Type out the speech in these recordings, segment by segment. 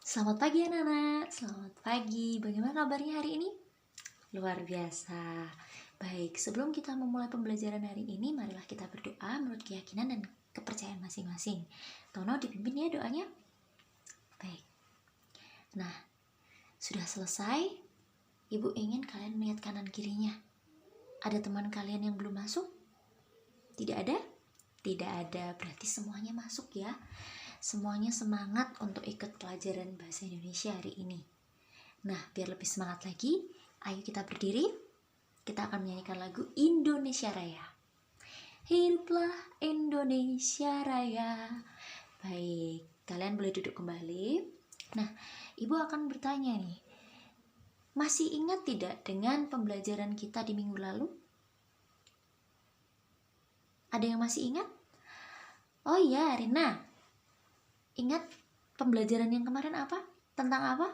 Selamat pagi anak-anak, selamat pagi. Bagaimana kabarnya hari ini? Luar biasa. Baik, sebelum kita memulai pembelajaran hari ini, marilah kita berdoa menurut keyakinan dan kepercayaan masing-masing. Tono dipimpin ya doanya. Baik. Nah, sudah selesai. Ibu ingin kalian melihat kanan kirinya. Ada teman kalian yang belum masuk? Tidak ada? Tidak ada, berarti semuanya masuk ya. Semuanya semangat untuk ikut pelajaran bahasa Indonesia hari ini. Nah, biar lebih semangat lagi, ayo kita berdiri. Kita akan menyanyikan lagu Indonesia Raya. Hiduplah Indonesia Raya. Baik, kalian boleh duduk kembali. Nah, Ibu akan bertanya nih, masih ingat tidak dengan pembelajaran kita di minggu lalu? Ada yang masih ingat? Oh iya, Rina. Ingat pembelajaran yang kemarin apa? Tentang apa?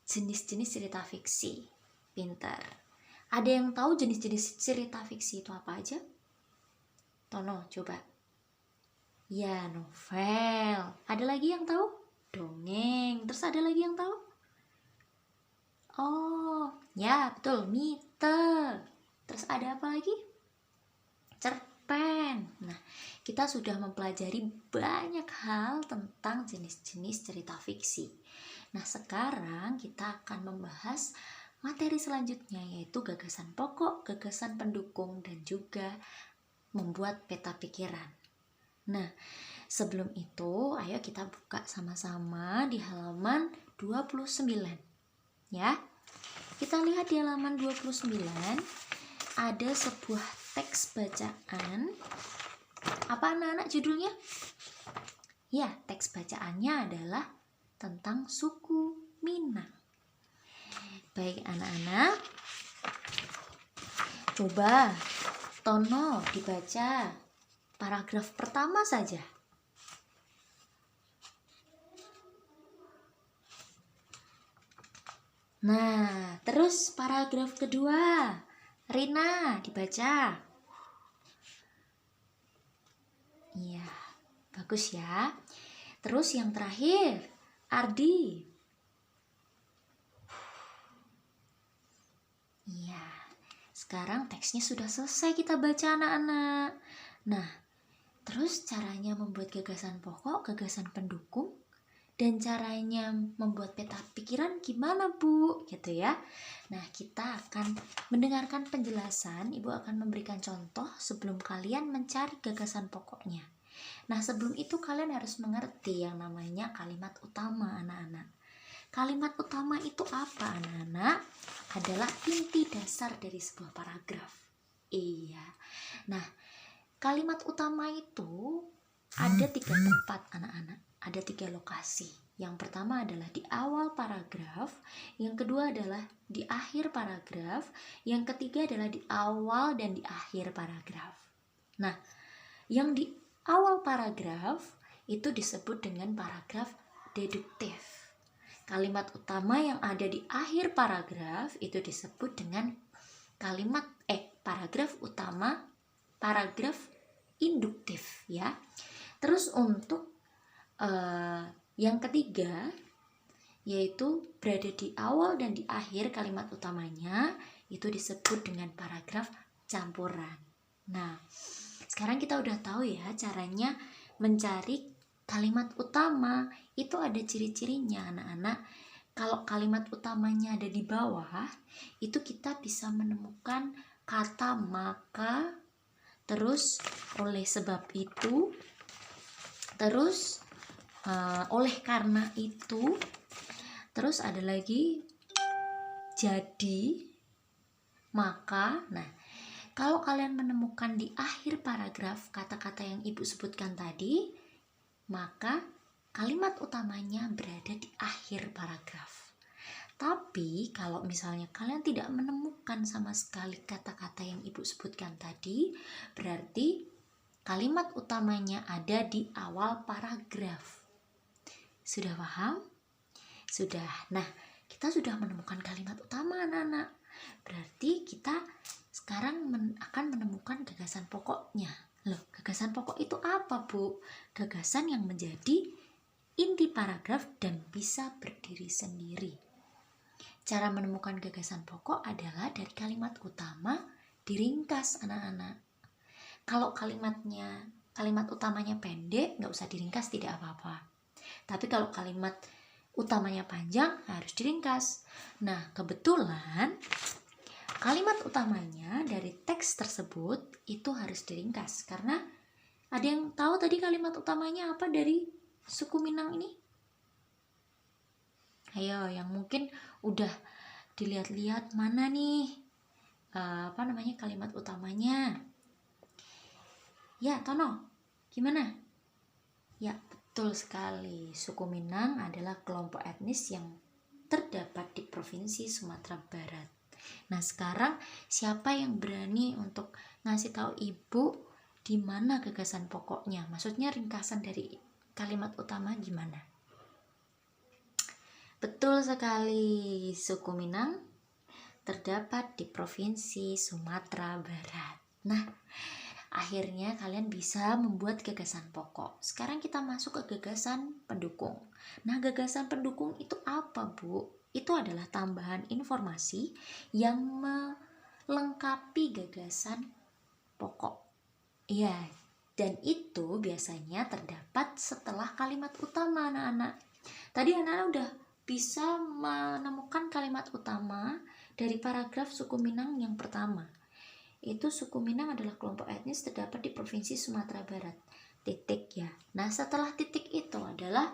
Jenis-jenis cerita fiksi. Pintar. Ada yang tahu jenis-jenis cerita fiksi itu apa aja? Tono, coba. Ya, novel. Ada lagi yang tahu? Dongeng. Terus ada lagi yang tahu? Oh, ya betul, mite. Terus ada apa lagi? Cerpen. Nah, kita sudah mempelajari banyak hal tentang jenis-jenis cerita fiksi. Nah, sekarang kita akan membahas materi selanjutnya, yaitu gagasan pokok, gagasan pendukung, dan juga membuat peta pikiran. Nah, sebelum itu, ayo kita buka sama-sama di halaman 29. Ya, kita lihat di halaman 29, ada sebuah teks bacaan. Apa anak-anak judulnya? Ya, teks bacaannya adalah tentang suku Minang. Baik anak-anak, coba Tono dibaca paragraf pertama saja. Nah, terus paragraf kedua, Rina dibaca. Iya, bagus ya. Terus yang terakhir, Ardi. Iya, sekarang teksnya sudah selesai kita baca anak-anak. Nah, terus caranya membuat gagasan pokok, gagasan pendukung, dan caranya membuat peta pikiran gimana Bu? Gitu ya. Nah, kita akan mendengarkan penjelasan. Ibu akan memberikan contoh sebelum kalian mencari gagasan pokoknya. Nah, sebelum itu kalian harus mengerti yang namanya kalimat utama anak-anak. Kalimat utama itu apa anak-anak? Adalah inti dasar dari sebuah paragraf. Iya. Nah, kalimat utama itu ada 3 tempat anak-anak. Ada 3 lokasi. Yang pertama adalah di awal paragraf, yang kedua adalah di akhir paragraf, yang ketiga adalah di awal dan di akhir paragraf. Nah, yang di awal paragraf itu disebut dengan paragraf deduktif. Kalimat utama yang ada di akhir paragraf itu disebut dengan paragraf utama, paragraf induktif ya. Terus untuk yang ketiga, yaitu berada di awal dan di akhir kalimat utamanya, itu disebut dengan paragraf campuran. Nah, sekarang kita udah tahu ya caranya mencari kalimat utama. Itu ada ciri-cirinya anak-anak. Kalau kalimat utamanya ada di bawah, itu kita bisa menemukan kata maka, terus oleh sebab itu, terus oleh karena itu, terus ada lagi jadi, maka. Nah, kalau kalian menemukan di akhir paragraf kata-kata yang ibu sebutkan tadi, maka kalimat utamanya berada di akhir paragraf. Tapi kalau misalnya kalian tidak menemukan sama sekali kata-kata yang ibu sebutkan tadi, berarti kalimat utamanya ada di awal paragraf. Sudah paham? Sudah. Nah, kita sudah menemukan kalimat utama anak-anak. Berarti kita sekarang akan menemukan gagasan pokoknya. Loh, gagasan pokok itu apa Bu? Gagasan yang menjadi inti paragraf dan bisa berdiri sendiri. Cara menemukan gagasan pokok adalah dari kalimat utama diringkas anak-anak. Kalau kalimat utamanya pendek, nggak usah diringkas, tidak apa-apa. Tapi kalau kalimat utamanya panjang, harus diringkas. Nah, kebetulan kalimat utamanya dari teks tersebut itu harus diringkas. Karena ada yang tahu tadi kalimat utamanya apa dari suku Minang ini? Ayo, yang mungkin udah dilihat-lihat mana nih kalimat utamanya. Ya, Tono, gimana? Ya, betul sekali. Suku Minang adalah kelompok etnis yang terdapat di Provinsi Sumatera Barat. Nah, sekarang siapa yang berani untuk ngasih tahu Ibu di mana gagasan pokoknya? Maksudnya ringkasan dari kalimat utama gimana? Betul sekali, suku Minang terdapat di Provinsi Sumatera Barat. Nah, akhirnya kalian bisa membuat gagasan pokok. Sekarang kita masuk ke gagasan pendukung. Nah, gagasan pendukung itu apa, Bu? Itu adalah tambahan informasi yang melengkapi gagasan pokok. Iya, dan itu biasanya terdapat setelah kalimat utama, anak-anak. Tadi anak-anak udah bisa menemukan kalimat utama dari paragraf suku Minang yang pertama. Itu suku Minang adalah kelompok etnis terdapat di Provinsi Sumatera Barat. Titik ya. Nah, setelah titik itu adalah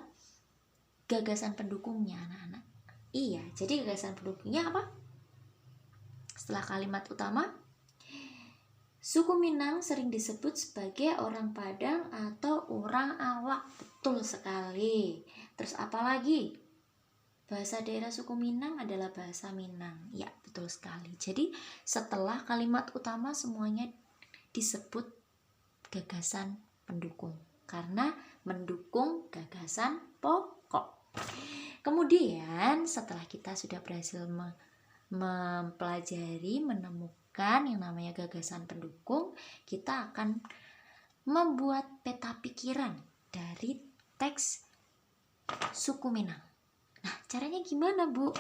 gagasan pendukungnya, anak-anak. Iya, jadi gagasan pendukungnya apa? Setelah kalimat utama, suku Minang sering disebut sebagai orang Padang atau orang Awak. Betul sekali. Terus apa lagi? Bahasa daerah suku Minang adalah bahasa Minang. Ya, betul sekali. Jadi setelah kalimat utama semuanya disebut gagasan pendukung karena mendukung gagasan pokok. Kemudian setelah kita sudah berhasil mempelajari, menemukan yang namanya gagasan pendukung, kita akan membuat peta pikiran dari teks suku Minang. Nah, caranya gimana, Bu?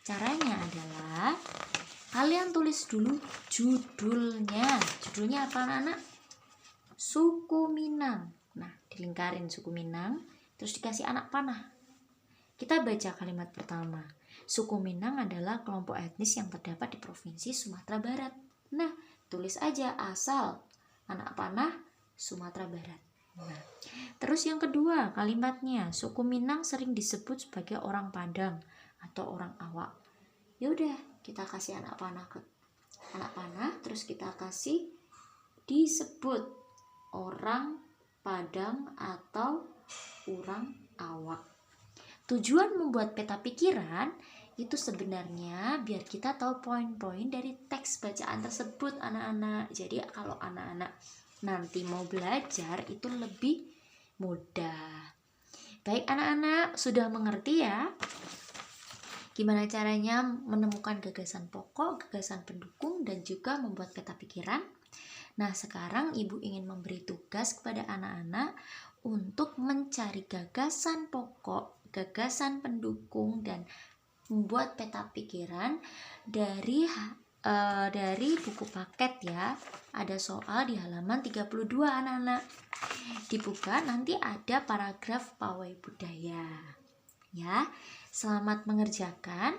Caranya adalah kalian tulis dulu judulnya. Judulnya apa, anak-anak? Suku Minang. Nah, dilingkarin suku Minang, terus dikasih anak panah. Kita baca kalimat pertama. Suku Minang adalah kelompok etnis yang terdapat di Provinsi Sumatera Barat. Nah, tulis aja asal anak panah Sumatera Barat. Nah, terus yang kedua kalimatnya, suku Minang sering disebut sebagai orang Padang atau orang Awak. Yaudah, kita kasih anak panah, terus kita kasih disebut orang Padang atau orang Awak. Tujuan membuat peta pikiran itu sebenarnya biar kita tahu poin-poin dari teks bacaan tersebut, anak-anak. Jadi kalau anak-anak nanti mau belajar itu lebih mudah. Baik anak-anak, sudah mengerti ya gimana caranya menemukan gagasan pokok, gagasan pendukung, dan juga membuat peta pikiran? Nah, sekarang Ibu ingin memberi tugas kepada anak-anak untuk mencari gagasan pokok, gagasan pendukung, dan membuat peta pikiran dari buku paket ya. Ada soal di halaman 32 anak-anak. Dibuka, nanti ada paragraf pawai budaya. Ya, selamat mengerjakan.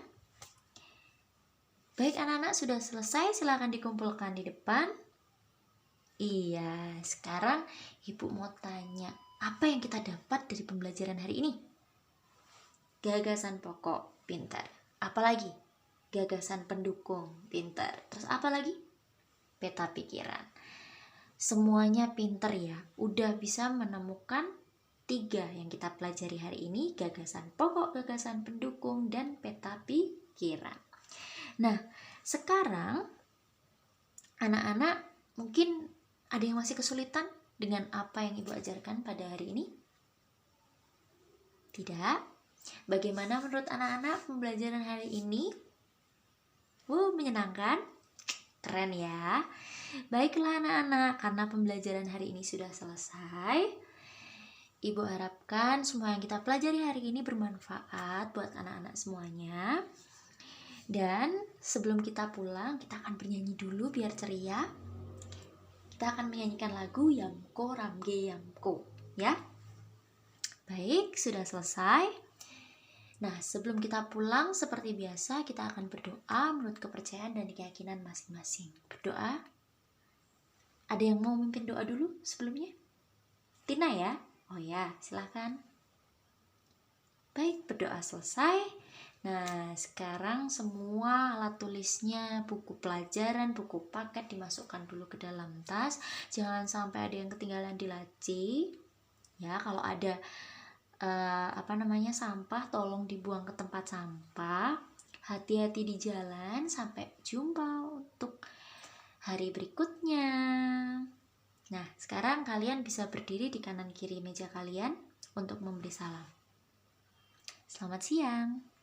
Baik anak-anak, sudah selesai, silakan dikumpulkan di depan. Iya, sekarang Ibu mau tanya, apa yang kita dapat dari pembelajaran hari ini? Gagasan pokok, pintar. Apalagi? Gagasan pendukung, pintar. Terus apa lagi? Peta pikiran. Semuanya pintar ya. Udah bisa menemukan 3 yang kita pelajari hari ini, gagasan pokok, gagasan pendukung, dan peta pikiran. Nah, sekarang anak-anak mungkin ada yang masih kesulitan dengan apa yang Ibu ajarkan pada hari ini? Tidak? Bagaimana menurut anak-anak pembelajaran hari ini? Menyenangkan? Keren ya. Baiklah anak-anak, karena pembelajaran hari ini sudah selesai, Ibu harapkan semua yang kita pelajari hari ini bermanfaat buat anak-anak semuanya. Dan sebelum kita pulang, kita akan bernyanyi dulu biar ceria. Kita akan menyanyikan lagu Yamko Ramge Yamko, ya. Baik, sudah selesai. Nah, sebelum kita pulang, seperti biasa, kita akan berdoa menurut kepercayaan dan keyakinan masing-masing. Berdoa. Ada yang mau mimpin doa dulu sebelumnya? Tina ya? Oh ya, silahkan. Baik, berdoa selesai. Nah, sekarang semua alat tulisnya, buku pelajaran, buku paket dimasukkan dulu ke dalam tas. Jangan sampai ada yang ketinggalan di laci. Ya, kalau ada sampah, tolong dibuang ke tempat sampah. Hati-hati di jalan. Sampai jumpa untuk hari berikutnya. Nah, sekarang kalian bisa berdiri di kanan kiri meja kalian untuk memberi salam. Selamat siang.